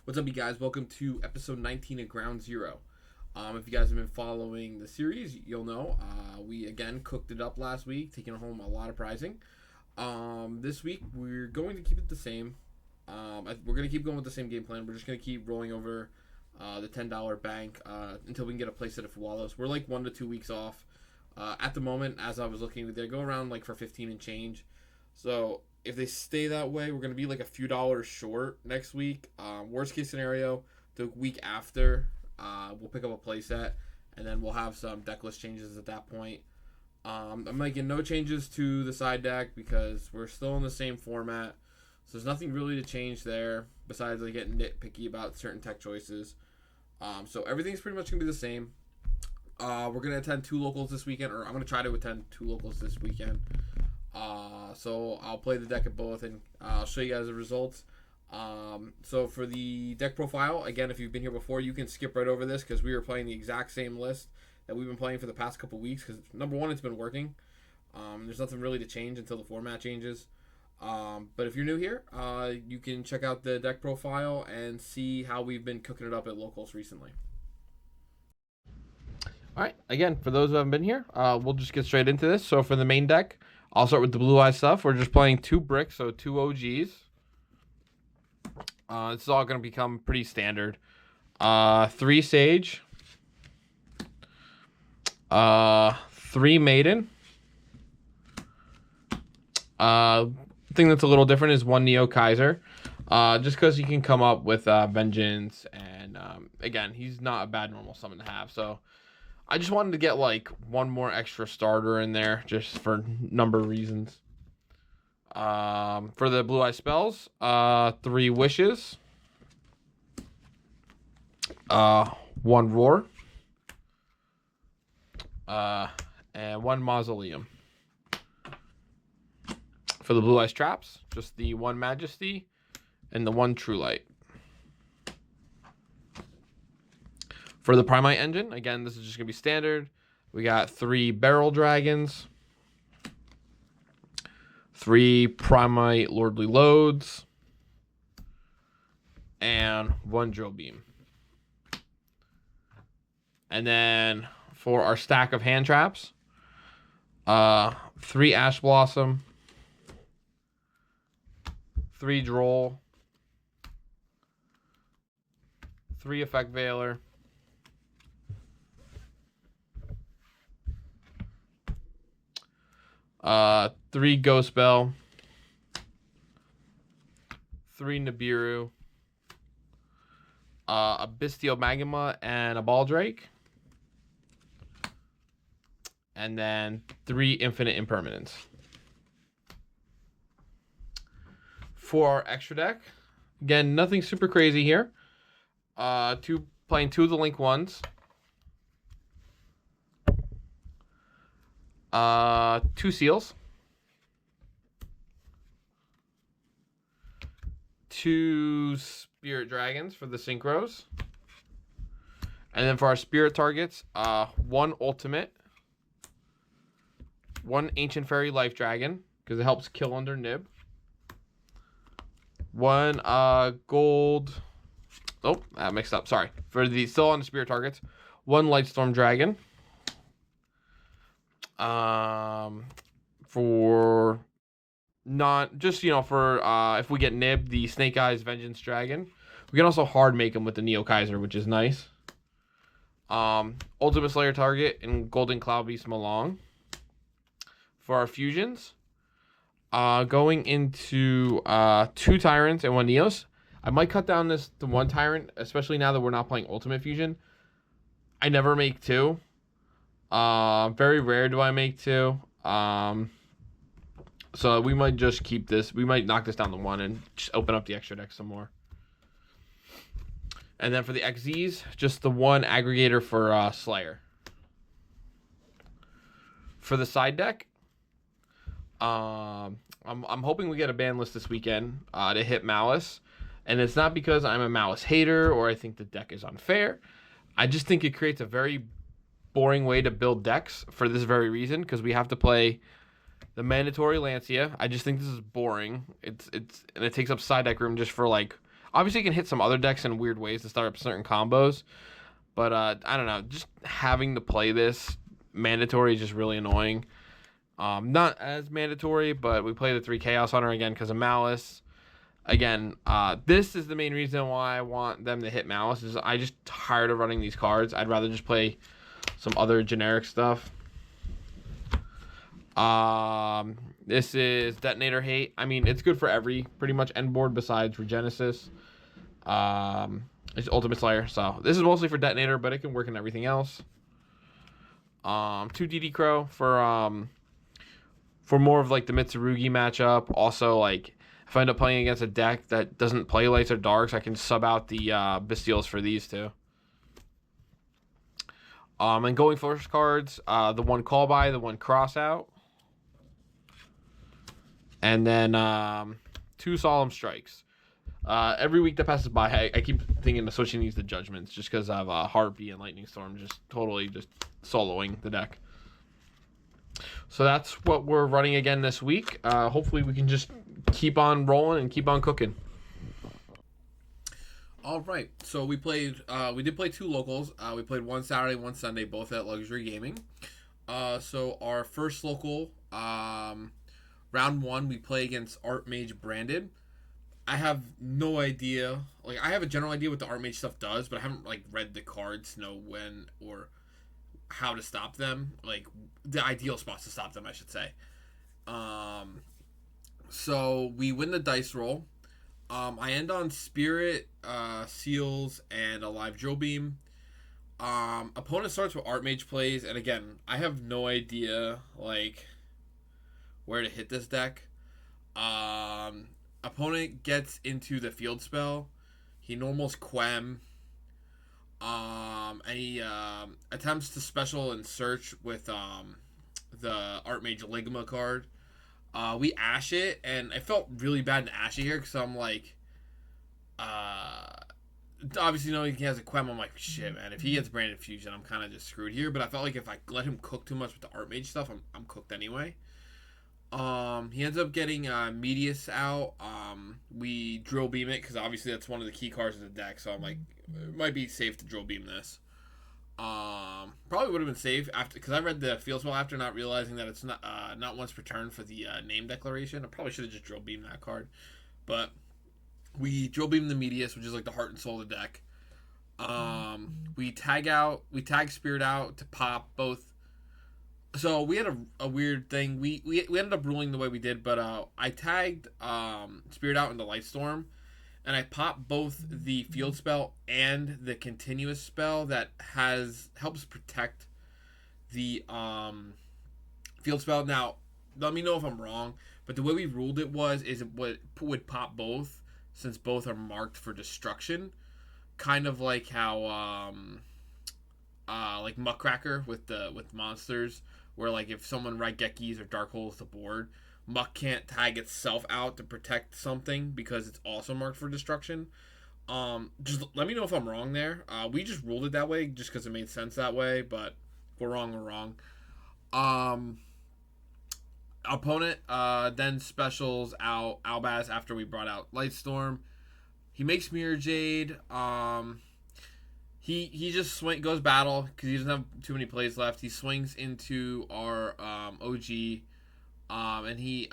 What's up, you guys? Welcome to episode 19 of Ground Zero. If you guys have been following the series, you'll know we again cooked it up last week, taking home a lot of prizing. This week, we're going to keep it the same. We're going to keep going with the same game plan. We're just going to keep rolling over the $10 bank until we can get a playset of Fualos. We're like 1 to 2 weeks off. At the moment, as I was looking, they go around like for 15 and change. So if they stay that way, we're going to be like a few dollars short next week. Worst case scenario, the week after, we'll pick up a playset, and then we'll have some deck list changes at that point. I'm making no changes to the side deck because we're still in the same format. So there's nothing really to change there besides like getting nitpicky about certain tech choices. So everything's pretty much going to be the same. We're going to attend 2 locals this weekend, or I'm going to try to attend 2 locals this weekend. So I'll play the deck at both, and I'll show you guys the results. So for the deck profile, again, if you've been here before, you can skip right over this because we were playing the exact same list that we've been playing for the past couple weeks because, number one, it's been working. There's nothing really to change until the format changes. But if you're new here, you can check out the deck profile and see how we've been cooking it up at locals recently. All right, again, for those who haven't been here, we'll just get straight into this. So for the main deck, I'll start with the blue eye stuff. We're just playing 2 bricks, so 2 OGs. This is all going to become pretty standard. 3 Sage. 3 Maiden. Thing that's a little different is 1 Neo Kaiser. Just because he can come up with Vengeance, and again, he's not a bad normal summon to have, so I just wanted to get like 1 more extra starter in there just for number of reasons. For the blue eye spells, 3 Wishes, 1 Roar, and 1 Mausoleum. For the blue eyes traps, just the 1 Majesty and the 1 True Light. For the Primite engine, again, this is just going to be standard. We got 3 Barrel Dragons, 3 Primite Lordly Loads, and 1 Drill Beam. And then for our stack of hand traps, 3 Ash Blossom, 3 Droll, 3 Effect Veiler, 3 Ghost Bell, 3 Nibiru, a Bistio Magma, and a Baldrake, and then 3 Infinite Impermanence. For our extra deck, again, nothing super crazy here. Playing 2 of the Link 1s. 2 Seals. 2 Spirit Dragons for the Synchros. And then for our Spirit targets, 1 Ultimate. 1 Ancient Fairy Life Dragon, because it helps kill under Nib. 1 gold. Oh, I mixed up. Sorry. For the still on the Spirit targets, 1 Lightstorm Dragon. For not just, for if we get Nib, the Snake Eyes Vengeance Dragon. We can also hard make him with the Neo Kaiser, which is nice. Ultimate Slayer target and Golden Cloud Beast Malong. For our fusions, going into 2 Tyrants and 1 Neos. I might cut down this to 1 Tyrant, especially now that we're not playing Ultimate Fusion. I never make 2. Very rare do I make 2. So we might just keep this. We might knock this down to 1 and just open up the extra deck some more. And then for the XZs, just the 1 aggregator for Slayer. For the side deck, I'm hoping we get a ban list this weekend to hit Malice. And it's not because I'm a Malice hater or I think the deck is unfair. I just think it creates a very boring way to build decks for this very reason, because we have to play the mandatory Lancia. I just think this is boring. And it takes up side deck room just for like Obviously, you can hit some other decks in weird ways to start up certain combos. But I don't know. Just having to play this mandatory is just really annoying. Not as mandatory, but we play the 3 Chaos Hunter again because of Malice. Again, this is the main reason why I want them to hit Malice. Is I just tired of running these cards. I'd rather just play some other generic stuff. This is Detonator Hate. I mean, it's good for every pretty much end board besides Regenesis. It's Ultimate Slayer. So this is mostly for Detonator, but it can work in everything else. 2 DD Crow for more of like the Mitsurugi matchup. Also, like if I end up playing against a deck that doesn't play lights or darks, I can sub out the Bestials for these two. And going first cards, the 1 Call By, the 1 Cross Out. And then 2 Solemn Strikes. Every week that passes by, I keep thinking of switching these to Judgments just because I have Harpy and Lightning Storm just totally just soloing the deck. So that's what we're running again this week. Hopefully we can just keep on rolling and keep on cooking. All right, so we did play 2 locals. We played one Saturday, one Sunday, both at Luxury Gaming. So our first local, round 1, we play against Archmage Branded. I have no idea. Like, I have a general idea what the Archmage stuff does, but I haven't like read the cards to know when or how to stop them. Like the ideal spots to stop them, I should say. So we win the dice roll. I end on Spirit, Seals, and a live Drill Beam. Opponent starts with Archmage plays, and again, I have no idea like where to hit this deck. Opponent gets into the field spell. He normals Quem. And he attempts to special and search with the Archmage Ligma card. We ash it, and I felt really bad in ash it here because I'm like, obviously knowing he has a Quem, I'm like, shit, man. If he gets Branded Fusion, I'm kind of just screwed here. But I felt like if I let him cook too much with the Archmage stuff, I'm cooked anyway. He ends up getting Medius out. We Drill Beam it because obviously that's one of the key cards of the deck. So I'm like, it might be safe to Drill Beam this. Probably would have been safe after because I read the field spell after, not realizing that it's not once per turn for the name declaration. I probably should have just Drill Beamed that card, but we Drill Beam the Medius, which is like the heart and soul of the deck. We tag Spirit out to pop both. So we had a weird thing. We ended up ruling the way we did, but I tagged Spirit out into Lightstorm, and I popped both the field spell and the continuous spell that helps protect the field spell. Now, let me know if I'm wrong, but the way we ruled it is it would pop both since both are marked for destruction, kind of like how like Muckracker with monsters. Where, like, if someone Raigekis or Dark Holes the board, Muck can't tag itself out to protect something because it's also marked for destruction. Just let me know if I'm wrong there. We just ruled it that way just because it made sense that way, but if we're wrong, we're wrong. Opponent then specials out Albaz after we brought out Lightstorm. He makes Mirror Jade. He just goes battle because he doesn't have too many plays left. He swings into our OG, and he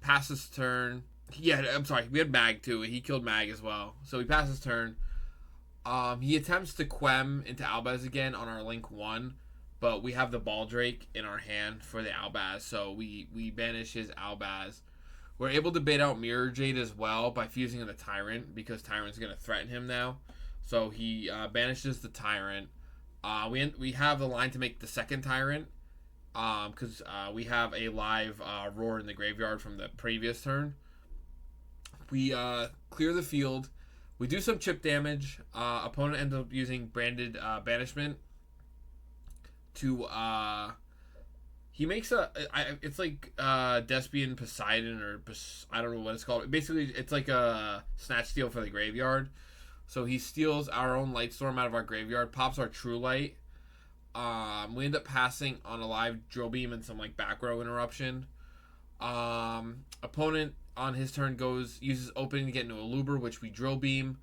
passes turn. Yeah, I'm sorry. We had Mag too. He killed Mag as well. So he passes turn. He attempts to Quem into Albaz again on our Link 1, but we have the Baldrake in our hand for the Albaz, so we banish his Albaz. We're able to bait out Mirror Jade as well by fusing the Tyrant because Tyrant's going to threaten him now. So he banishes the Tyrant. We have the line to make the second Tyrant because we have a live Roar in the graveyard from the previous turn. We clear the field. We do some chip damage. Opponent ends up using Branded Banishment to... he makes it's like Despian Poseidon or I don't know what it's called. Basically, it's like a Snatch Steal for the graveyard. So he steals our own Lightstorm out of our graveyard, pops our True Light. We end up passing on a live Drill Beam and some like back row interruption. Opponent on his turn uses opening to get into a looper, which we drill beam.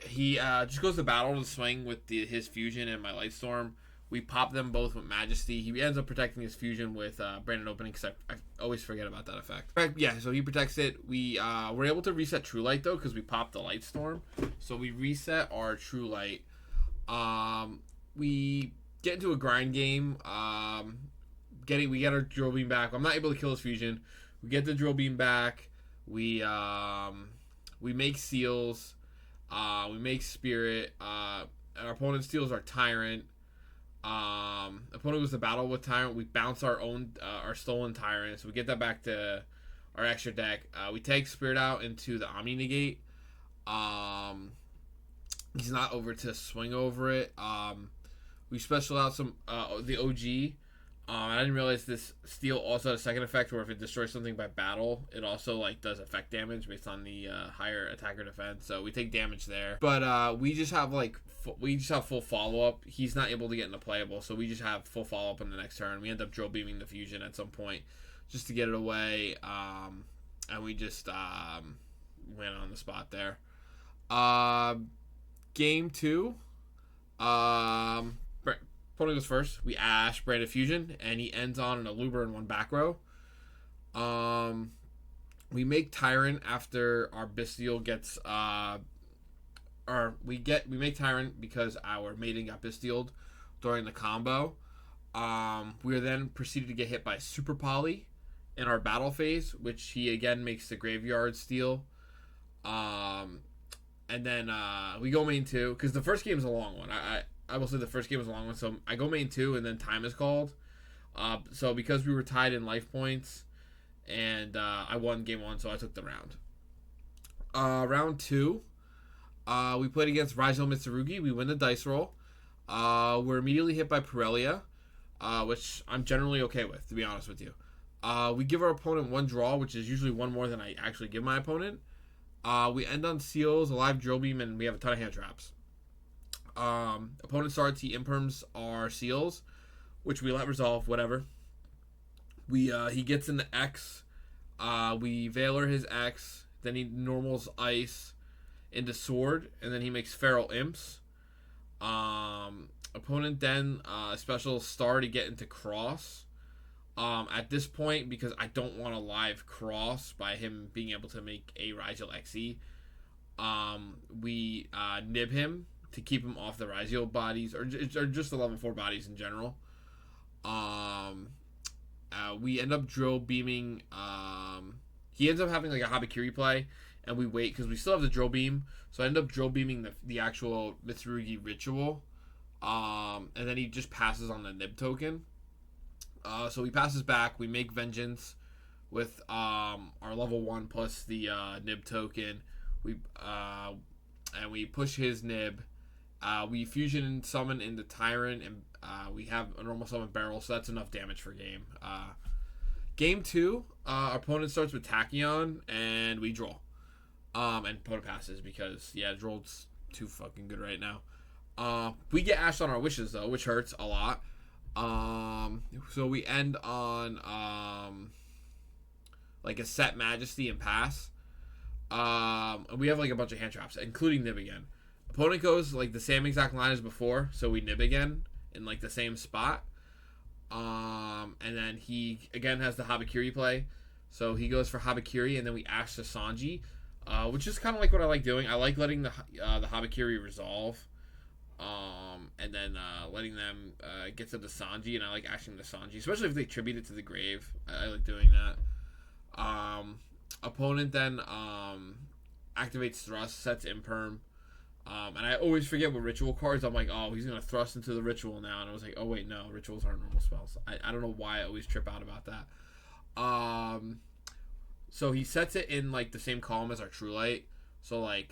He just goes to battle to swing with his fusion and my Lightstorm. We pop them both with Majesty. He ends up protecting his fusion with Brandon Opening, because I always forget about that effect. Yeah, so he protects it. We're able to reset True Light, though, because we popped the Lightstorm. So we reset our True Light. We get into a grind game. We get our Drill Beam back. I'm not able to kill his fusion. We get the Drill Beam back. We make Seals. We make Spirit. Our opponent steals our Tyrant. Opponent goes to battle with Tyrant. We bounce our stolen Tyrant, so we get that back to our extra deck. We take Spirit out into the Omni Negate. He's not over to swing over it. We special out the OG. I didn't realize this steal also had a second effect where if it destroys something by battle, it also does effect damage based on the higher attack or defense. So we take damage there. But we just have full follow up. He's not able to get into playable, so we just have full follow up on the next turn. We end up drill beaming the fusion at some point just to get it away, and we just win on the spot there. Game 2. Opponent goes first. We Ash Branded Fusion, and he ends on an Aluber in one back row. We make Tyrant after our Bestial gets we make Tyrant because our maiden got Bestialed during the combo. We are then proceeded to get hit by Super Poly in our battle phase, which he again makes the Graveyard steal. And then we go main 2, because the first game is a long one. I will say the first game was a long one, so I go main 2, and then time is called. So because we were tied in life points, and I won game 1, so I took the round. Round 2, we played against Raijel Mitsurugi. We win the dice roll. We're immediately hit by Pirellia, which I'm generally okay with, to be honest with you. We give our opponent 1 draw, which is usually 1 more than I actually give my opponent. We end on Seals, a live Drill Beam, and we have a ton of hand traps. Opponent starts, he imperms our Seals, which we let resolve, whatever. He gets into X. We Veiler his X. Then he normals Ice into Sword, and then he makes Feral Imps. Opponent then special Star to get into Cross. At this point, because I don't want to live Cross by him being able to make a Rigel XE, we nib him to keep him off the Ryziel bodies, or just the level 4 bodies in general. We end up drill beaming. He ends up having a Habakiri play, and we wait because we still have the drill beam. So I end up drill beaming the actual Mitsurugi ritual, and then he just passes on the nib token. So he passes back. We make Vengeance with our level 1 plus the nib token. And we push his nib. We fusion and summon into Tyrant, and we have a normal summon barrel, so that's enough damage for game. Game 2, our opponent starts with Tachyon, and we draw. And opponent passes because, draw's too fucking good right now. We get Ash on our wishes, though, which hurts a lot. So we end on a set Majesty and pass. And we have a bunch of hand traps, including nib again. Opponent goes the same exact line as before, so we nib again in the same spot. And then he again has the Habakiri play, so he goes for Habakiri, and then we Ash to Sanji, which is kind of what I like doing. I like letting the Habakiri resolve, and then letting them get to the Sanji, and I like ashing the Sanji, especially if they tribute it to the grave. I like doing that. Opponent then activates Thrust, sets Imperm. And I always forget what ritual cards. I'm like, oh, he's going to thrust into the ritual now. And I was like, oh, wait, no. Rituals aren't normal spells. I don't know why I always trip out about that. So he sets it in, the same column as our True Light. So, when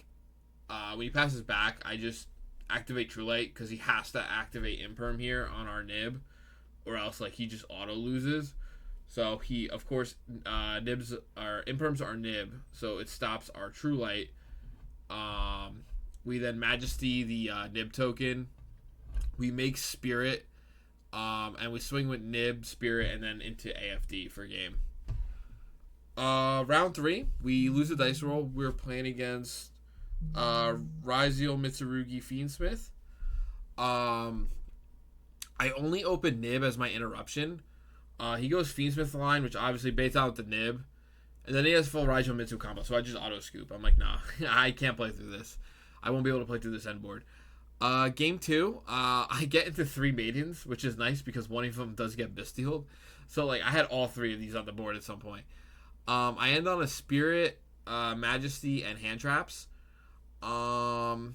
he passes back, I just activate True Light because he has to activate Imperm here on our nib. Or else, he just auto-loses. So he, of course, Imperms our nib. So it stops our True Light. We then Majesty the nib token. We make Spirit, and we swing with nib, Spirit, and then into AFD for game. Round 3, we lose the dice roll. We're playing against Rizio Mitsurugi Fiendsmith. I only opened Nib as my interruption. He goes Fiendsmith line, which obviously baits out the Nib. And then he has full Rizio Mitsu combo, so I just auto scoop. I'm like, nah, I can't play through this. I won't be able to play through this end board. Game 2, I get into 3 maidens, which is nice because one of them does get bestialed. So like I had all 3 of these on the board at some point. I end on a Spirit, Majesty, and hand traps. On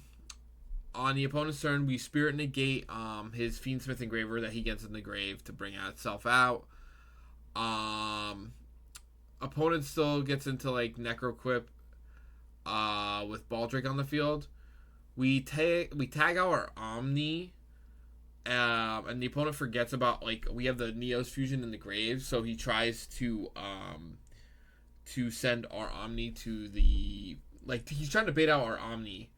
the opponent's turn, we Spirit negate his Fiendsmith Engraver that he gets in the grave to bring itself out. Opponent still gets into like Necroquip with Baldric on the field. We tag out our Omni, and the opponent forgets about like we have the Neos fusion in the grave, so he tries to send our Omni to the he's trying to bait out our Omni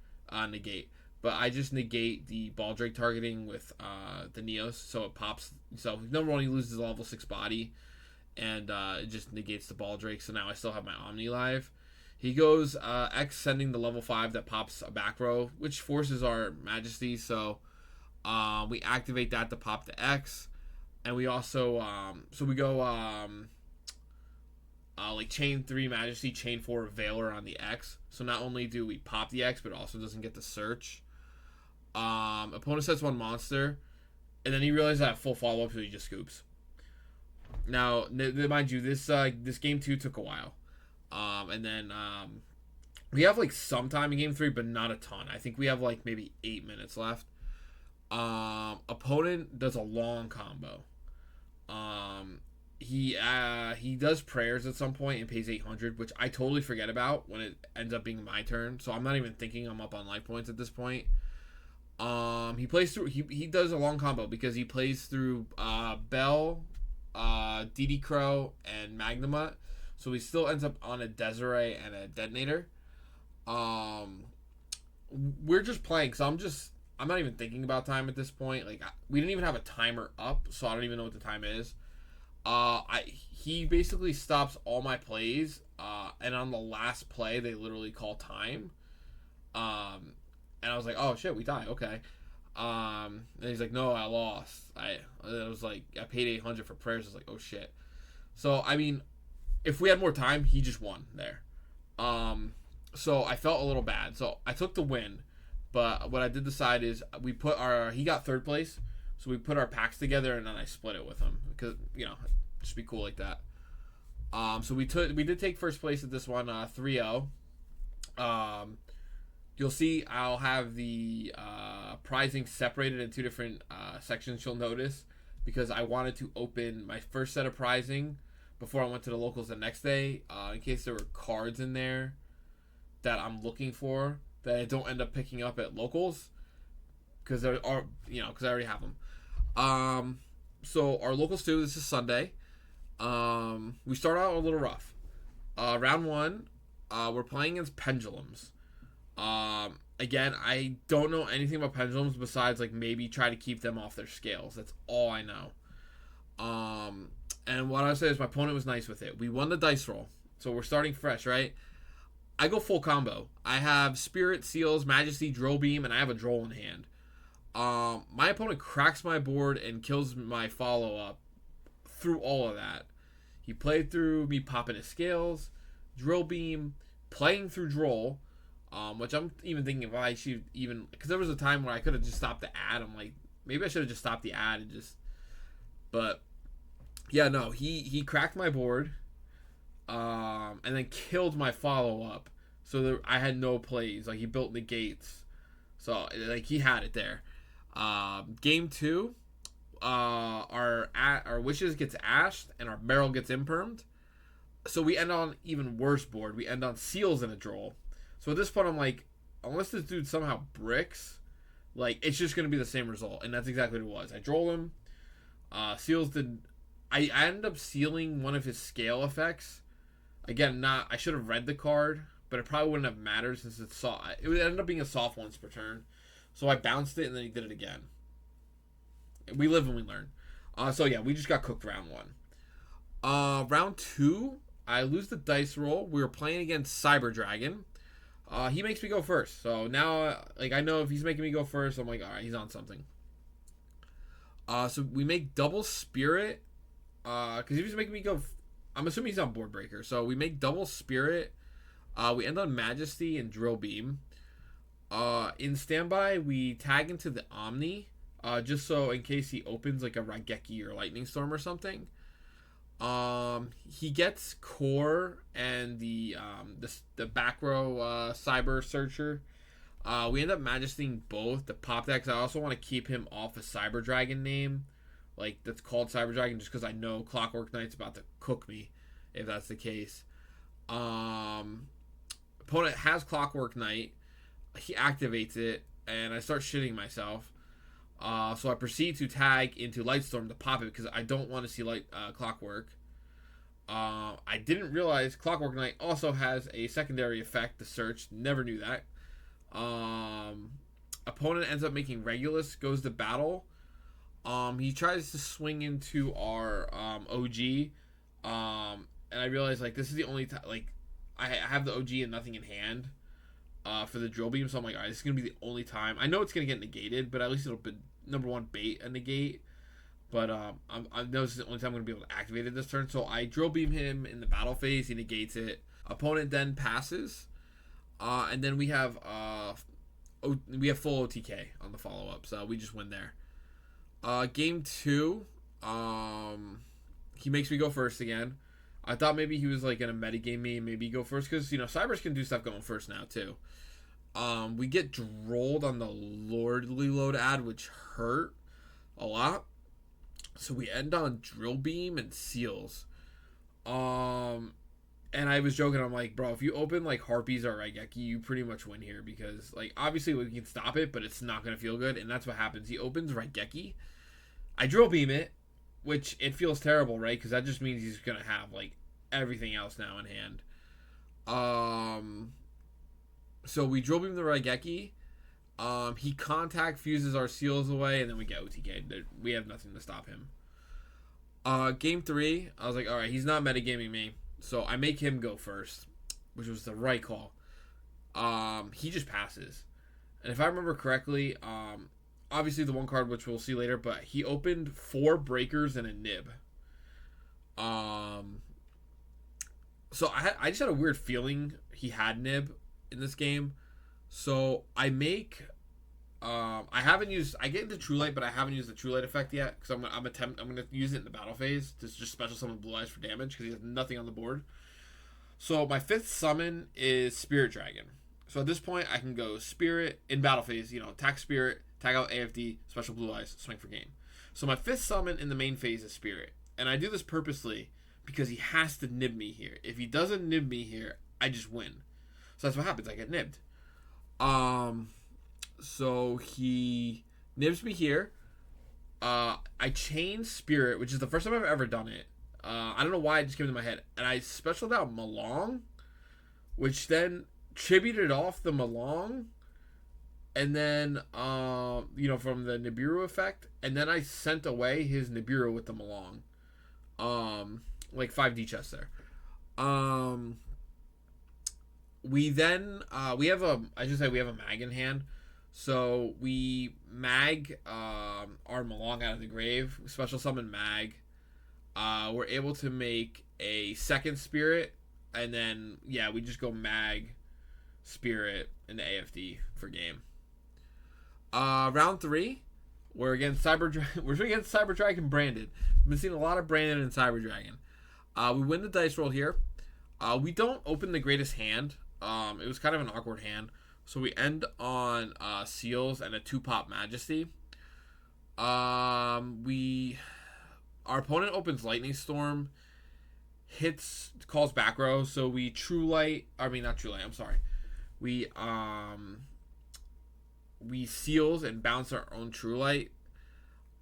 negate, but I just negate the Baldric targeting with the Neos, so it pops. So number 1, he loses a level 6 body, and it just negates the Baldric. So now I still have my Omni live. He goes X sending the level 5 that pops a back row, which forces our Majesty. So we activate that to pop the X, and we also so we go like chain 3 Majesty, chain 4 Valor on the X. So not only do we pop the X, but it also doesn't get the search. Opponent sets 1 monster, and then he realizes I have full follow up, so he just scoops. Now, mind you, this game 2 took a while. And then we have like some time in game 3, but not a ton. I think we have like maybe 8 minutes left. Opponent does a long combo. He does prayers at some point and pays 800, which I totally forget about when it ends up being my turn. So I'm not even thinking I'm up on life points at this point. He plays through. He does a long combo because he plays through Bell, DD Crow, and Magnamut. So he still ends up on a Desiree and a Detonator. We're just playing, so I'm not even thinking about time at this point. Like we didn't even have a timer up, so I don't even know what the time is. He basically stops all my plays, and on the last play they literally call time. And I was like, oh shit, we die, okay. And he's like, no, I lost. I was like, I paid 800 for prayers. I was like, oh shit. So I mean, if we had more time, he just won there. So I felt a little bad. So I took the win, but what I did decide is he got 3rd place, so we put our packs together and then I split it with him because just be cool like that. So we did take 1st place at this one, 3-0. You'll see I'll have the prizing separated in 2 different sections. You'll notice because I wanted to open my first set of prizing before I went to the locals the next day, in case there were cards in there that I'm looking for that I don't end up picking up at locals, because there are, because I already have them. So our locals 2, this is Sunday. We start out a little rough. Round 1, we're playing against pendulums. Again, I don't know anything about pendulums besides like maybe try to keep them off their scales. That's all I know. And what I would say is my opponent was nice with it. We won the dice roll, so we're starting fresh, right? I go full combo. I have Spirit, Seals, Majesty, Drill Beam, and I have a Droll in hand. My opponent cracks my board and kills my follow-up through all of that. He played through me popping his scales, Drill Beam, playing through Droll, which I'm even thinking if I should even... Because there was a time where I could have just stopped the ad. I'm like, maybe I should have just stopped the ad and just... But... Yeah, no, he cracked my board, and then killed my follow-up, so I had no plays. Like, he built negates, so, like, he had it there. Game 2, our Wishes gets ashed, and our Barrel gets impermed, so we end on even worse board. We end on Seals and a Droll. So at this point, I'm like, unless this dude somehow bricks, like, it's just going to be the same result, and that's exactly what it was. I Droll him, Seals did... I ended up sealing one of his scale effects. Again, I should have read the card, but it probably wouldn't have mattered since it would end up being a soft once per turn. So I bounced it and then he did it again. We live and we learn. So yeah, we just got cooked round 1. Round 2, I lose the dice roll. We were playing against Cyber Dragon. He makes me go first. So now, like, I know if he's making me go first, I'm like, all right, he's on something. So we make double spirit. Because if he's making me go, I'm assuming he's on board breaker. So we make double spirit. We end on majesty and drill beam. In standby, we tag into the Omni. Just so in case he opens like a Raigeki or lightning storm or something. He gets core and the back row cyber searcher. We end up majestying both to pop that because I also want to keep him off a cyber dragon name, like that's called cyber dragon, just because I know Clockwork Knight's about to cook me if that's the case. Opponent has Clockwork Knight. He activates it, and I start shitting myself. So I proceed to tag into Lightstorm to pop it because I don't want to see Clockwork. I didn't realize Clockwork Knight also has a secondary effect, the search. Never knew that. Opponent ends up making Regulus, goes to battle. He tries to swing into our OG. And I realize like this is the only time like I have the OG and nothing in hand. For the drill beam, so I'm like, all right, this is gonna be the only time. I know it's gonna get negated, but at least it'll be number one bait a negate. But I know this is the only time I'm gonna be able to activate it this turn. So I drill beam him in the battle phase. He negates it. Opponent then passes, and then we have full OTK on the follow up. So we just win there. Game 2, he makes me go first again. I thought maybe he was like gonna metagame me and maybe go first because Cybers can do stuff going first now too. We get drolled on the Lordly Load ad, which hurt a lot. So we end on Drill Beam and Seals. And I was joking, I'm like, bro, if you open like Harpies or Raigeki, you pretty much win here because like obviously we can stop it, but it's not gonna feel good, and that's what happens. He opens Raigeki. I Drill Beam it. Which it feels terrible, right? Because that just means he's going to have, like, everything else now in hand. So we drill beam the Raigeki. He contact fuses our seals away, and then we get OTK. We have nothing to stop him. Game 3, I was like, all right, he's not metagaming me. So I make him go first, which was the right call. He just passes. And if I remember correctly, obviously the one card which we'll see later, but he opened 4 breakers and a nib. So I just had a weird feeling he had nib in this game. So I make I get into True Light, but I haven't used the True Light effect yet because I'm gonna use it in the battle phase to just special summon Blue Eyes for damage because he has nothing on the board. So my 5th summon is Spirit Dragon. So at this point I can go Spirit in battle phase, attack Spirit, tag out AFD, special Blue Eyes, swing for game. So my 5th summon in the main phase is Spirit. And I do this purposely because he has to nib me here. If he doesn't nib me here, I just win. So that's what happens. I get nibbed. So he nibs me here. I chain Spirit, which is the first time I've ever done it. I don't know why it just came into my head. And I specialed out Malong, which then tributed off the Malong. And then, from the Nibiru effect. And then I sent away his Nibiru with the Malong. Like 5D chest there. We then, we have a mag in hand. So we mag our Malong out of the grave. Special summon mag. We're able to make a 2nd spirit. And then, we just go mag, spirit, and AFD for game. Round 3, we're against Cyber Dragon Branded. We've been seeing a lot of Branded and Cyber Dragon. We win the dice roll here. We don't open the greatest hand. It was kind of an awkward hand. So we end on Seals and a 2-pop Majesty. Our opponent opens Lightning Storm, calls back row. So we we Seals and bounce our own True Light.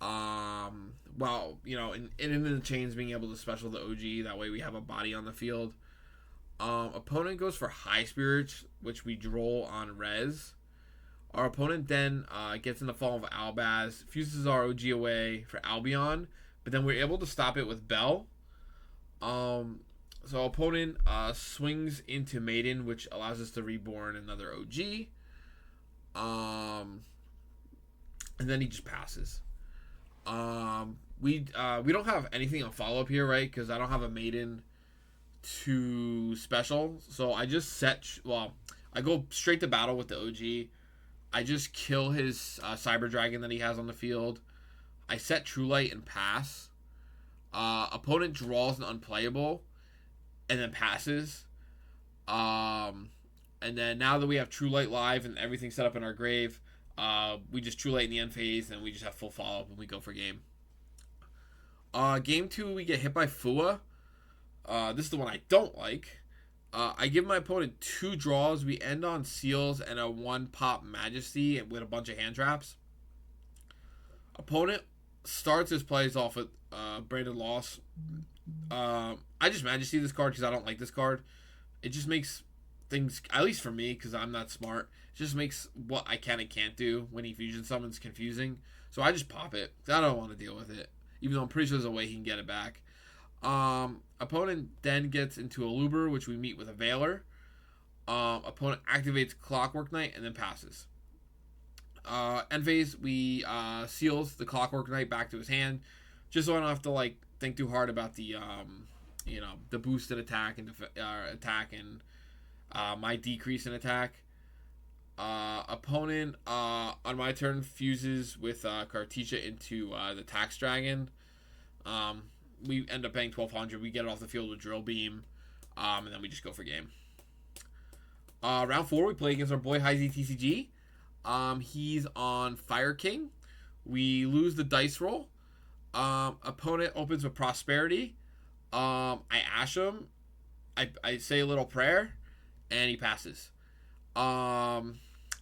In the chains being able to special the OG. That way we have a body on the field. Opponent goes for High Spirits, which we droll on res. Our opponent then gets in the Fall of Albaz, fuses our OG away for Albion, but then we're able to stop it with Bell. So opponent swings into Maiden, which allows us to reborn another OG. And then he just passes. We don't have anything on follow up here, right? Because I don't have a Maiden to special, so I just set. Well, I go straight to battle with the OG. I just kill his Cyber Dragon that he has on the field. I set True Light and pass. Opponent draws an unplayable, and then passes. And then now that we have True Light live and everything set up in our grave, we just True Light in the end phase, and we just have full follow up and we go for game. Game 2, we get hit by Fua. This is the one I don't like. I give my opponent 2 draws. We end on Seals and a 1-pop Majesty with a bunch of hand traps. Opponent starts his plays off with Branded Loss. I just Majesty this card because I don't like this card. It just makes things, at least for me, because I'm not smart, it just makes what I can and can't do when he fusion summons confusing. So I just pop it. I don't want to deal with it, even though I'm pretty sure there's a way he can get it back. Opponent then gets into a Luber, which we meet with a Veiler. Opponent activates Clockwork Knight and then passes. End phase, we seals the Clockwork Knight back to his hand, just so I don't have to like think too hard about the the boosted attack and my decrease in attack. Opponent on my turn fuses with Kartisha into the Tax Dragon. We end up paying 1,200. We get it off the field with Drill Beam, and then we just go for game. Round 4, we play against our boy High Z TCG. He's on Fire King. We lose the dice roll. Opponent opens with Prosperity. I ash him. I say a little prayer, and he passes. I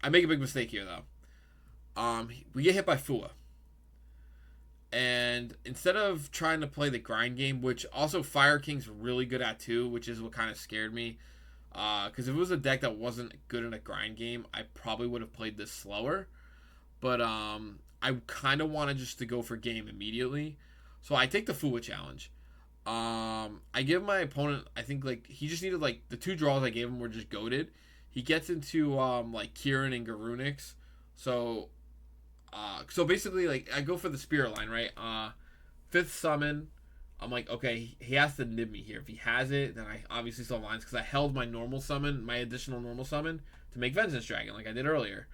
make a big mistake here, though. We get hit by Fua. And instead of trying to play the grind game, which also Fire King's really good at too, which is what kind of scared me. Because if it was a deck that wasn't good in a grind game, I probably would have played this slower. But I kind of wanted just to go for game immediately. So I take the Fua challenge. I give my opponent, I think like he just needed like the 2 draws I gave him were just goated. He gets into like Kieran and Garunix. So basically, like, I go for the Spirit line, right? 5th summon, I'm like, okay, he has to nib me here. If he has it, then I obviously still have lines, because I held my normal summon, my additional normal summon, to make Vengeance Dragon, like I did earlier.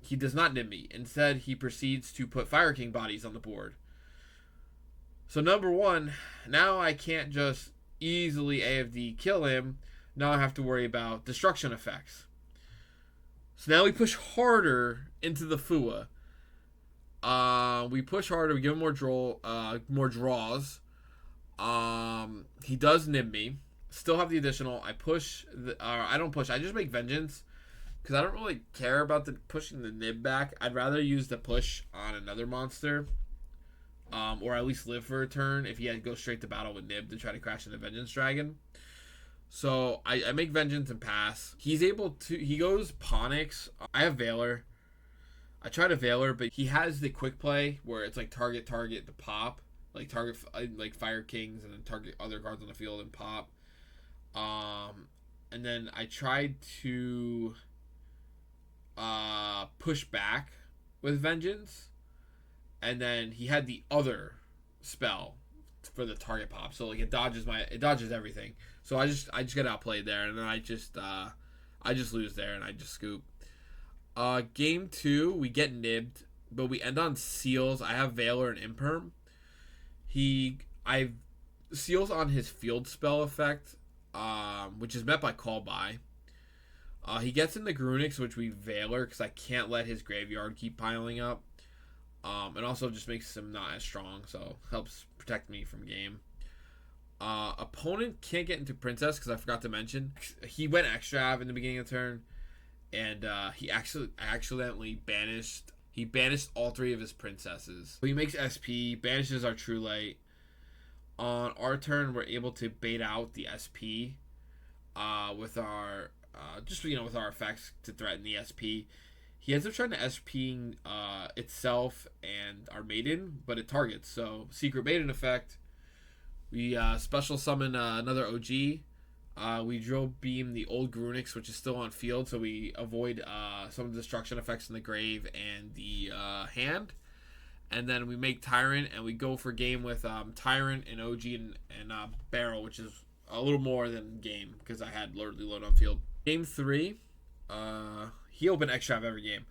He does not nib me. Instead, he proceeds to put Fire King bodies on the board. So number 1, now I can't just easily AFD kill him. Now I have to worry about destruction effects. So now we push harder into the Fua. We push harder. We give him more draws. He does nib me. Still have the additional. I push. I don't push. I just make Vengeance because I don't really care about the pushing the nib back. I'd rather use the push on another monster, or at least live for a turn if he had to go straight to battle with nib to try to crash into Vengeance Dragon. So I make Vengeance and pass. He's able to. He goes Ponix. I have Veiler. I try to Veiler, but he has the quick play where it's like target to pop, like target like Fire Kings and then target other cards on the field and pop. And then I tried to push back with Vengeance, and then he had the other spell for the target pop. So like it dodges everything. So I just get outplayed there, and then I just lose there, and I just scoop. Game 2, we get nibbed, but we end on Seals. I have Veiler and Imperm. I Seals on his field spell effect, which is met by Call By. He gets into Grunix, which we Veiler because I can't let his graveyard keep piling up. And also just makes him not as strong, so helps protect me from game. Opponent can't get into Princess because I forgot to mention he went extra in the beginning of the turn, and he accidentally banished. He banished all 3 of his princesses. So he makes SP, banishes our True Light. On our turn, we're able to bait out the SP with our with our effects to threaten the SP. He ends up trying to SP itself and our Maiden, but it targets. So Secret Maiden effect. We special summon another OG. We drill beam the old Grunix, which is still on field, so we avoid some of the destruction effects in the grave and the hand. And then we make Tyrant, and we go for game with Tyrant and OG and Barrel, which is a little more than game because I had literally load on field. Game 3, he opened Extrav every game.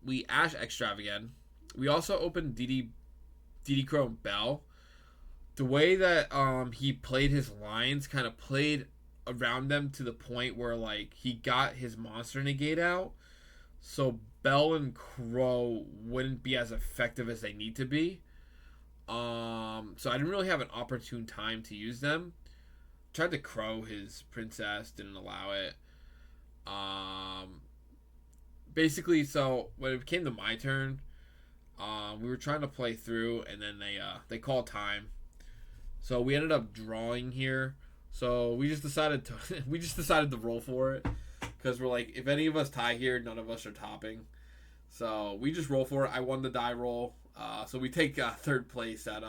We Ash Extrav again. We also opened DD Crow Bell. The way that he played his lines kind of played around them to the point where like he got his monster negate out, so Bell and Crow wouldn't be as effective as they need to be. So I didn't really have an opportune time to use them. Tried to Crow his princess, didn't allow it. Basically, so when it came to my turn, we were trying to play through, and then they called time. So we ended up drawing here. So we just decided to roll for it because we're like, if any of us tie here, none of us are topping. So we just roll for it. I won the die roll. So we take third place at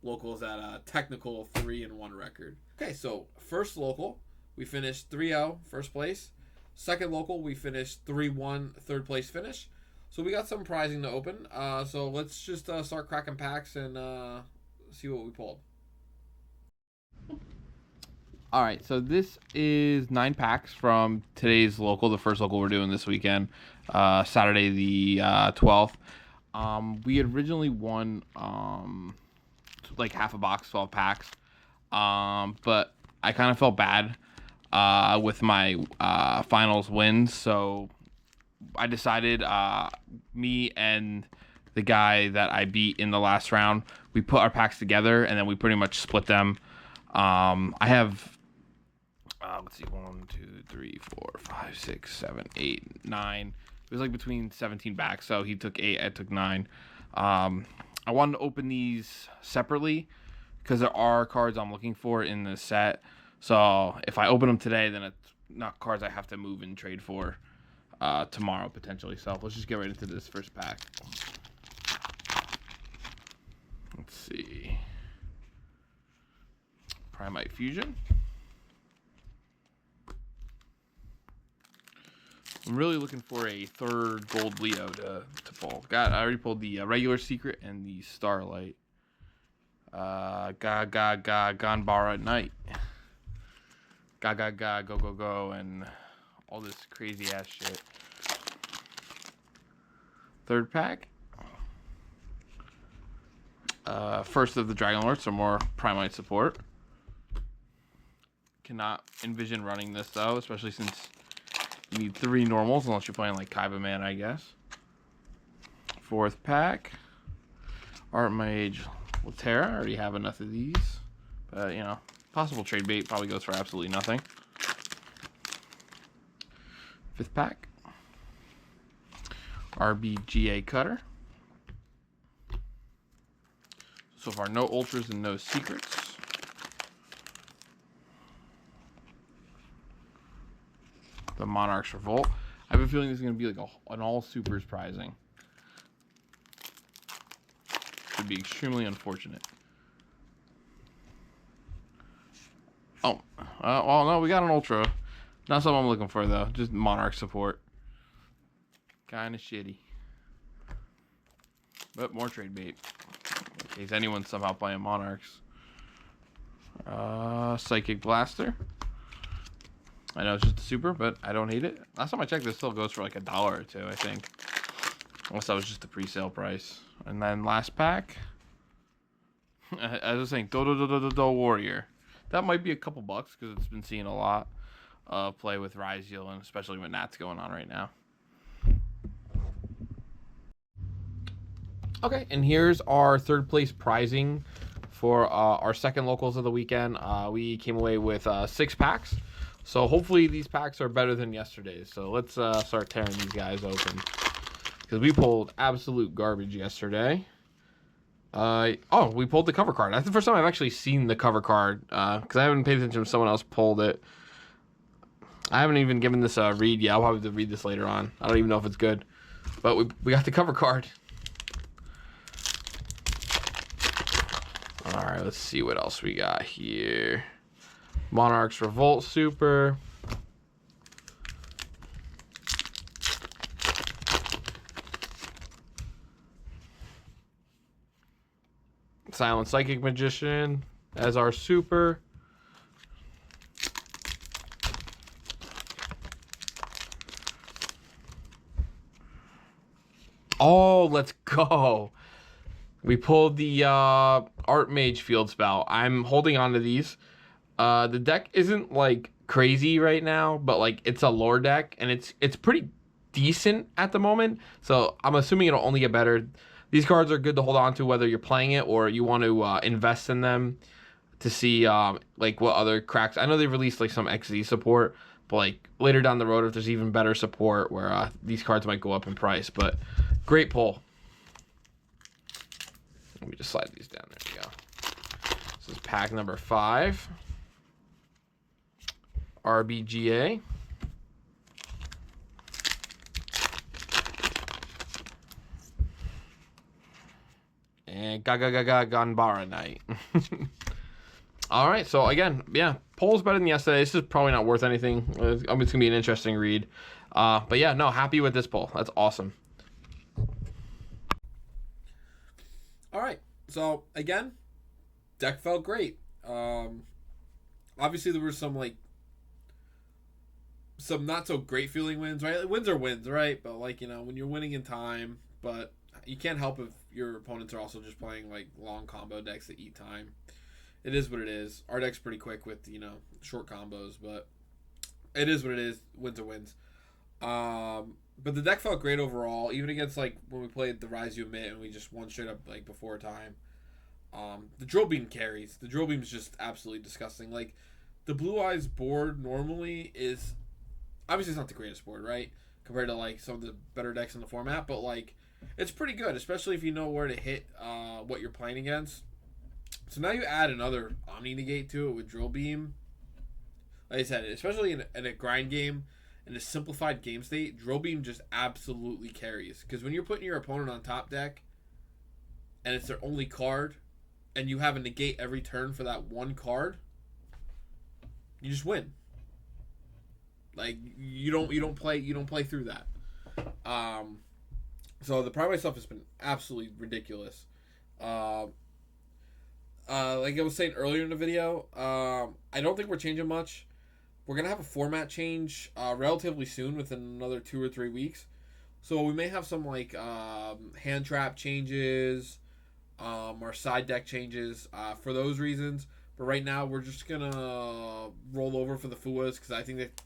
locals at a technical 3-1 record. Okay, so first local, we finished 3-0 first place. Second local, we finished 3-1 third place finish. So we got some prizing to open. So let's just start cracking packs and see what we pulled. All right, so this is 9 packs from today's local, the first local we're doing this weekend, Saturday the 12th. We had originally won like half a box, 12 packs, but I kind of felt bad with my finals wins, so I decided me and the guy that I beat in the last round, we put our packs together, and then we pretty much split them. I have... let's see, 1, 2, 3, 4, 5, 6, 7, 8, 9. It was like between 17 backs, so he took 8, I took 9. I wanted to open these separately because there are cards I'm looking for in the set. So if I open them today, then it's not cards I have to move and trade for tomorrow potentially. So let's just get right into this first pack. Let's see. Primite Fusion. I'm really looking for a third gold Leo to pull. I already pulled the regular secret and the Starlight. Ganbara Knight. Go, and all this crazy ass shit. Third pack. First of the Dragon Lords, so more Primite support. Cannot envision running this though, especially since you need 3 normals, unless you're playing like Kaiba Man, I guess. Fourth pack. Art Mage Latera. I already have enough of these. But, you know, possible trade bait probably goes for absolutely nothing. Fifth pack. RBGA Cutter. So far, no Ultras and no Secrets. The Monarch's Revolt. I have a feeling this is going to be like an all supers prizing. Would be extremely unfortunate. Oh, well, no, we got an Ultra. Not something I'm looking for, though. Just Monarch support. Kind of shitty. But more trade bait. In case anyone's somehow playing Monarchs. Psychic Blaster. I know it's just a super, but I don't hate it. Last time I checked, this still goes for like $1 or $2, I think. Unless that was just the pre-sale price. And then last pack. As I was saying, Do Warrior. That might be a couple bucks because it's been seeing a lot of play with Ryzeal, and especially with Nat's going on right now. Okay, and here's our third place prizing for our second locals of the weekend. We came away with 6 packs. So hopefully these packs are better than yesterday's. So let's start tearing these guys open. Because we pulled absolute garbage yesterday. Oh, we pulled the cover card. That's the first time I've actually seen the cover card. Because I haven't paid attention if someone else pulled it. I haven't even given this a read yet. I'll probably have to read this later on. I don't even know if it's good. But we got the cover card. right, let's see what else we got here. Monarchs Revolt Super. Silent Psychic Magician as our super. Oh, let's go. We pulled the Art Mage Field Spell. I'm holding on to these. The deck isn't like crazy right now, but like it's a lore deck and it's pretty decent at the moment. So I'm assuming it'll only get better. These cards are good to hold on to whether you're playing it or you want to invest in them to see like what other cracks. I know they've released like some XZ support, but like later down the road if there's even better support where these cards might go up in price. But great pull. Let me just slide these down. There we go. This is pack number 5. RBGA. And Ganbara Knight. All right, so again, yeah, poll's better than yesterday. This is probably not worth anything. It's going to be an interesting read. But yeah, no, happy with this poll. That's awesome. All right, so again, deck felt great. Obviously, there were some not so great feeling wins, right? Wins are wins, right? But like, you know, when you're winning in time, but you can't help if your opponents are also just playing like long combo decks that eat time. It is what it is. Our deck's pretty quick with, you know, short combos, but it is what it is. Wins are wins. But the deck felt great overall, even against like when we played the Rise You Emit and we just won straight up like before time. The Drill Beam carries. The Drill Beam is just absolutely disgusting. Like the Blue Eyes board normally is obviously it's not the greatest board, right? Compared to like some of the better decks in the format, but like it's pretty good, especially if you know where to hit what you're playing against. So now you add another Omni Negate to it with Drill Beam. Like I said, especially in a grind game, in a simplified game state, Drill Beam just absolutely carries. Because when you're putting your opponent on top deck, and it's their only card, and you have a negate every turn for that one card, you just win. Like you don't play through that. So the primary stuff has been absolutely ridiculous. Like I was saying earlier in the video, I don't think we're changing much. We're going to have a format change relatively soon, within another 2 or 3 weeks. So we may have some like hand trap changes or side deck changes for those reasons. But right now we're just going to roll over for the Fuas because I think that,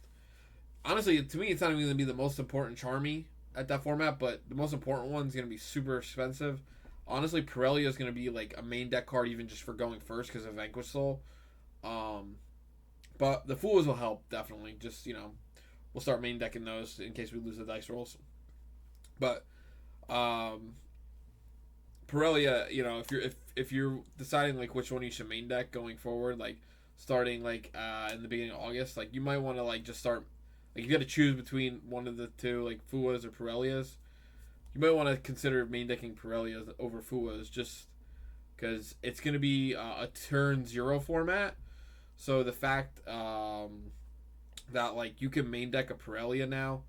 honestly, to me, it's not even going to be the most important Charmy at that format, but the most important one is going to be super expensive. Honestly, Pirelli is going to be like a main deck card even just for going first because of Vanquish Soul. But the Fools will help, definitely. Just, you know, we'll start main decking those in case we lose the dice rolls. But Pirelli, you know, if you're deciding like which one you should main deck going forward, like starting like in the beginning of August, like you might want to like just start, like you got to choose between one of the two, like Fuas or Pirellias. You might want to consider main decking Pirellias over Fuas just because it's going to be a turn 0 format. So the fact that like you can main deck a Pirellia now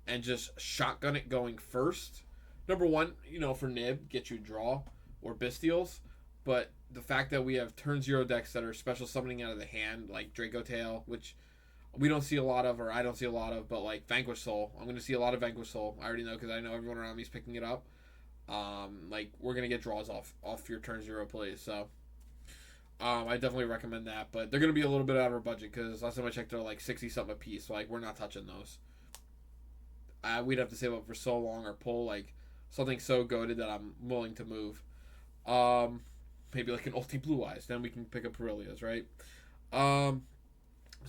and just shotgun it going first. Number one, you know, for Nib, get you draw or Bestials. But the fact that we have turn 0 decks that are special summoning out of the hand, like Draco Tail, which we don't see a lot of, or I don't see a lot of, but like Vanquish Soul. I'm going to see a lot of Vanquish Soul. I already know because I know everyone around me is picking it up. Like, we're going to get draws off your turn 0 plays. So, I definitely recommend that. But they're going to be a little bit out of our budget because last time I checked, they're like 60-something a piece. So, like, we're not touching those. We'd have to save up for so long or pull, like, something so goated that I'm willing to move. Maybe like an Ulti Blue Eyes. Then we can pick up Pirellias, right?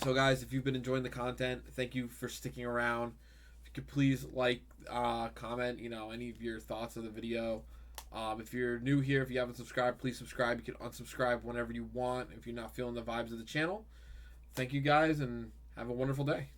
So guys, if you've been enjoying the content, thank you for sticking around. If you could please like, comment, you know, any of your thoughts of the video. If you're new here, if you haven't subscribed, please subscribe. You can unsubscribe whenever you want if you're not feeling the vibes of the channel. Thank you guys and have a wonderful day.